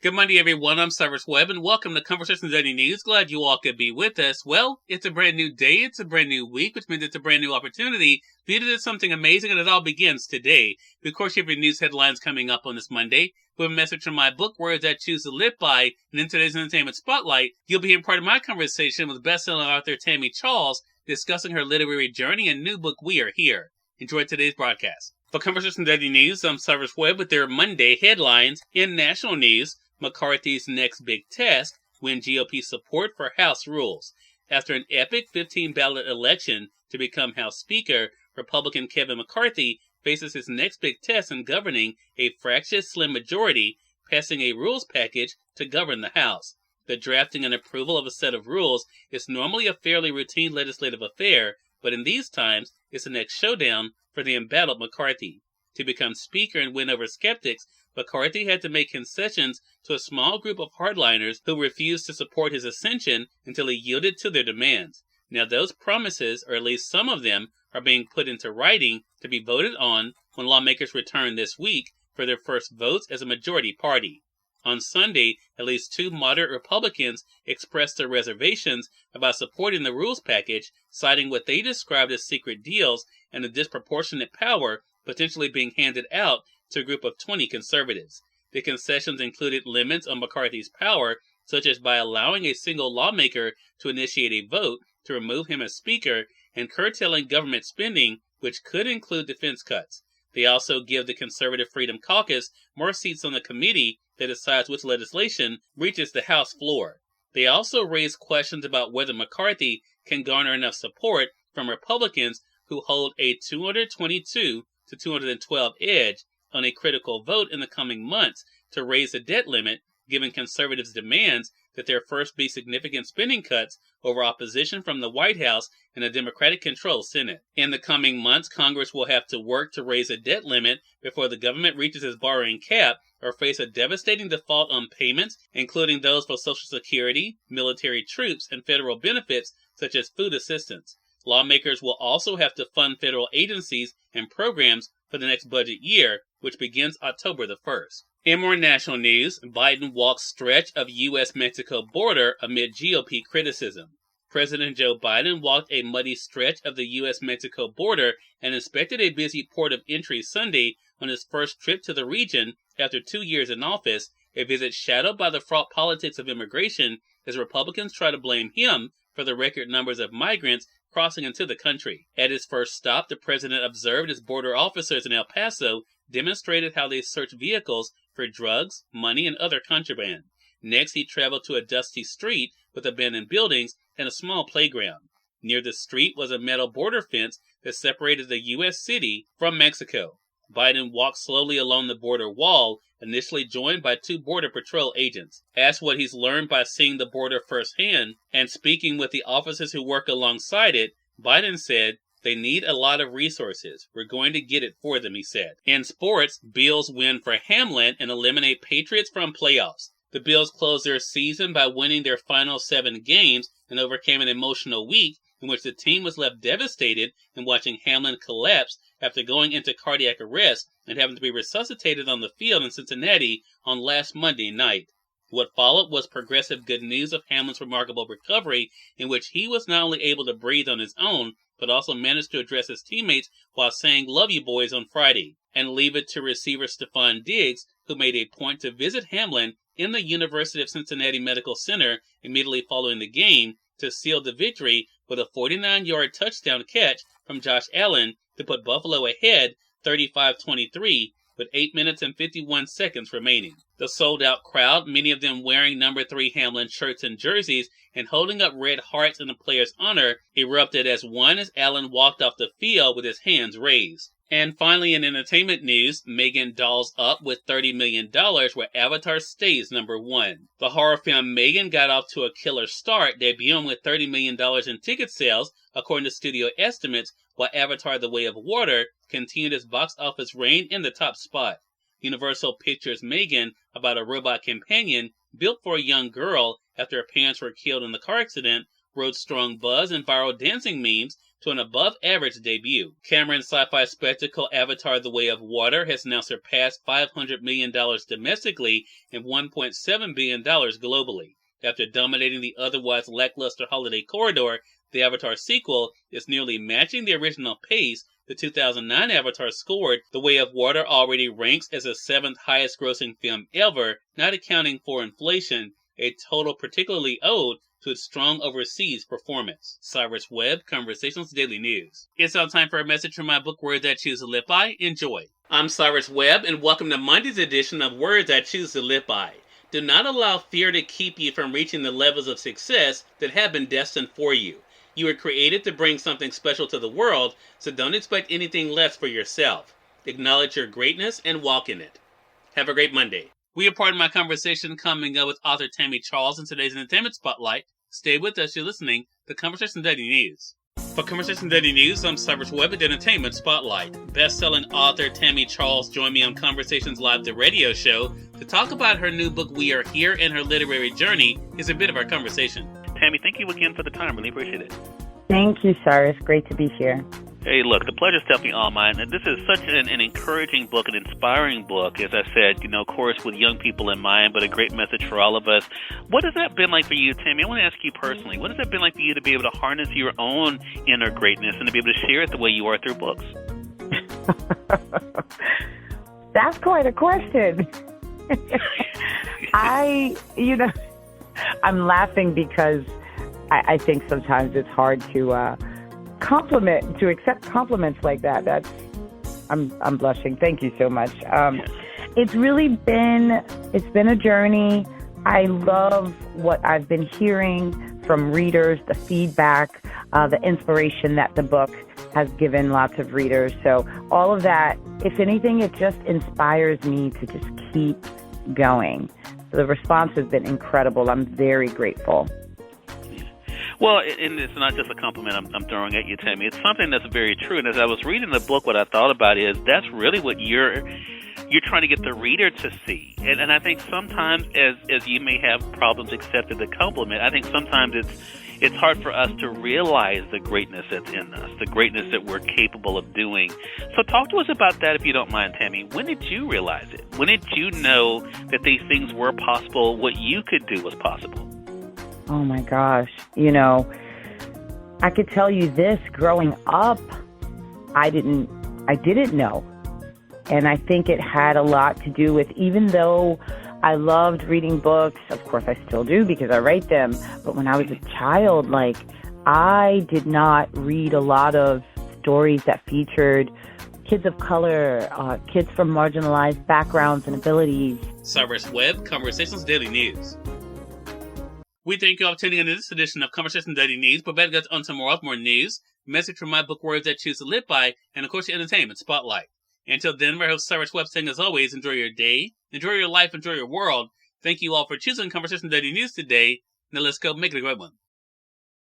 Good Monday, everyone. I'm Cyrus Webb, and welcome to Conversations Daily News. Glad you all could be with us. Well, it's a brand new day. It's a brand new week, which means it's a brand new opportunity for you to do something amazing, and it all begins today. Of course, you have your news headlines coming up on this Monday. We have a message from my book, Words I Choose to Live By, and in today's Entertainment Spotlight, you'll be hearing part of my conversation with best-selling author Tami Charles, discussing her literary journey and new book, We Are Here. Enjoy today's broadcast. For Conversations Daily News, I'm Cyrus Webb with their Monday headlines. In national news, McCarthy's next big test, win GOP support for House rules. After an epic 15-ballot election to become House Speaker, Republican Kevin McCarthy faces his next big test in governing a fractious slim majority, passing a rules package to govern the House. The drafting and approval of a set of rules is normally a fairly routine legislative affair, but in these times, it's the next showdown for the embattled McCarthy. To become Speaker and win over skeptics, McCarthy had to make concessions to a small group of hardliners who refused to support his ascension until he yielded to their demands. Now those promises, or at least some of them, are being put into writing to be voted on when lawmakers return this week for their first votes as a majority party. On Sunday, at least two moderate Republicans expressed their reservations about supporting the rules package, citing what they described as secret deals and a disproportionate power potentially being handed out to a group of 20 conservatives. The concessions included limits on McCarthy's power, such as by allowing a single lawmaker to initiate a vote to remove him as Speaker and curtailing government spending, which could include defense cuts. They also give the Conservative Freedom Caucus more seats on the committee that decides which legislation reaches the House floor. They also raise questions about whether McCarthy can garner enough support from Republicans who hold a 222 to 212 edge on a critical vote in the coming months to raise the debt limit, given conservatives' demands that there first be significant spending cuts over opposition from the White House and a Democratic-controlled Senate. In the coming months, Congress will have to work to raise a debt limit before the government reaches its borrowing cap or face a devastating default on payments, including those for Social Security, military troops, and federal benefits such as food assistance. Lawmakers will also have to fund federal agencies and programs for the next budget year, which begins October the 1st. In more national news, Biden walks stretch of U.S.-Mexico border amid GOP criticism. President Joe Biden walked a muddy stretch of the U.S.-Mexico border and inspected a busy port of entry Sunday on his first trip to the region after 2 years in office, a visit shadowed by the fraught politics of immigration as Republicans try to blame him for the record numbers of migrants crossing into the country. At his first stop, the president observed as border officers in El Paso demonstrated how they search vehicles for drugs, money, and other contraband. Next, he traveled to a dusty street with abandoned buildings and a small playground. Near the street was a metal border fence that separated the U.S. city from Mexico. Biden walked slowly along the border wall, initially joined by 2 Border Patrol agents. Asked what he's learned by seeing the border firsthand and speaking with the officers who work alongside it, Biden said, "They need a lot of resources. We're going to get it for them," he said. In sports, Bills win for Hamlin and eliminate Patriots from playoffs. The Bills closed their season by winning their final 7 games and overcame an emotional week in which the team was left devastated in watching Hamlin collapse after going into cardiac arrest and having to be resuscitated on the field in Cincinnati on last Monday night. What followed was progressive good news of Hamlin's remarkable recovery, in which he was not only able to breathe on his own, but also managed to address his teammates while saying "Love you boys" on Friday, and leave it to receiver Stephon Diggs, who made a point to visit Hamlin in the University of Cincinnati Medical Center immediately following the game to seal the victory with a 49-yard touchdown catch from Josh Allen to put Buffalo ahead 35-23 with 8 minutes and 51 seconds remaining. The sold-out crowd, many of them wearing number 3 Hamlin shirts and jerseys and holding up red hearts in the player's honor, erupted as one as Allen walked off the field with his hands raised. And finally, in entertainment news, Megan dolls up with $30 million where Avatar stays number 1. The horror film Megan got off to a killer start, debuting with $30 million in ticket sales, according to studio estimates, while Avatar The Way of Water continued its box office reign in the top spot. Universal Pictures' Megan, about a robot companion built for a young girl after her parents were killed in the car accident, rode strong buzz and viral dancing memes to an above-average debut. Cameron's sci-fi spectacle Avatar: The Way of Water has now surpassed $500 million domestically and $1.7 billion globally. After dominating the otherwise lackluster holiday corridor, the Avatar sequel is nearly matching the original pace the 2009 Avatar scored. The Way of Water already ranks as the 7th highest grossing film ever, not accounting for inflation, a total particularly owed to its strong overseas performance. Cyrus Webb, Conversations Daily News. It's now time for a message from my book, Words I Choose to Live By. Enjoy. I'm Cyrus Webb, and welcome to Monday's edition of Words I Choose to Live By. Do not allow fear to keep you from reaching the levels of success that have been destined for you. You were created to bring something special to the world, so don't expect anything less for yourself. Acknowledge your greatness and walk in it. Have a great Monday. We are part of my conversation coming up with author Tami Charles in today's Entertainment Spotlight. Stay with us. You're listening to Conversation Daily News. For Conversation Daily News, I'm Cyrus Webb at Entertainment Spotlight. Best-selling author Tami Charles joined me on Conversations Live, the radio show, to talk about her new book, We Are Here, and her literary journey. Is a bit of our conversation. Tami, thank you again for the time. Really appreciate it. Thank you, Cyrus. Great to be here. Hey, look, the pleasure's definitely all mine. And this is such an encouraging book, an inspiring book, as I said, of course, with young people in mind, but a great message for all of us. What has that been like for you, Tami? I want to ask you personally, what has that been like for you to be able to harness your own inner greatness and to be able to share it the way you are through books? That's quite a question. I'm laughing because I think sometimes it's hard to accept compliments like that. I'm blushing. Thank you so much. It's been a journey. I love what I've been hearing from readers, the feedback, the inspiration that the book has given lots of readers. So all of that, if anything, it just inspires me to just keep going. The response has been incredible. I'm very grateful. Well, and it's not just a compliment I'm throwing at you, Tami. It's something that's very true. And as I was reading the book, what I thought about is that's really what you're trying to get the reader to see. And I think sometimes, as you may have problems accepting the compliment, I think sometimes it's hard for us to realize the greatness that's in us, the greatness that we're capable of doing. So talk to us about that, if you don't mind, Tami. When did you realize it? When did you know that these things were possible, what you could do was possible? Oh my gosh. I could tell you this, growing up, I didn't know. And I think it had a lot to do with, even though I loved reading books, of course I still do because I write them, but when I was a child, I did not read a lot of stories that featured kids of color, kids from marginalized backgrounds and abilities. Cyrus Webb, Conversations Daily News. We thank you all for tuning in to this edition of Conversation Daily News, but better get on to more news, message from my book, Words I Choose to Live By, and of course your Entertainment Spotlight. Until then, my host Cyrus Webb saying, as always, enjoy your day, enjoy your life, enjoy your world. Thank you all for choosing Conversation Daily News today. Now let's go make it a great one.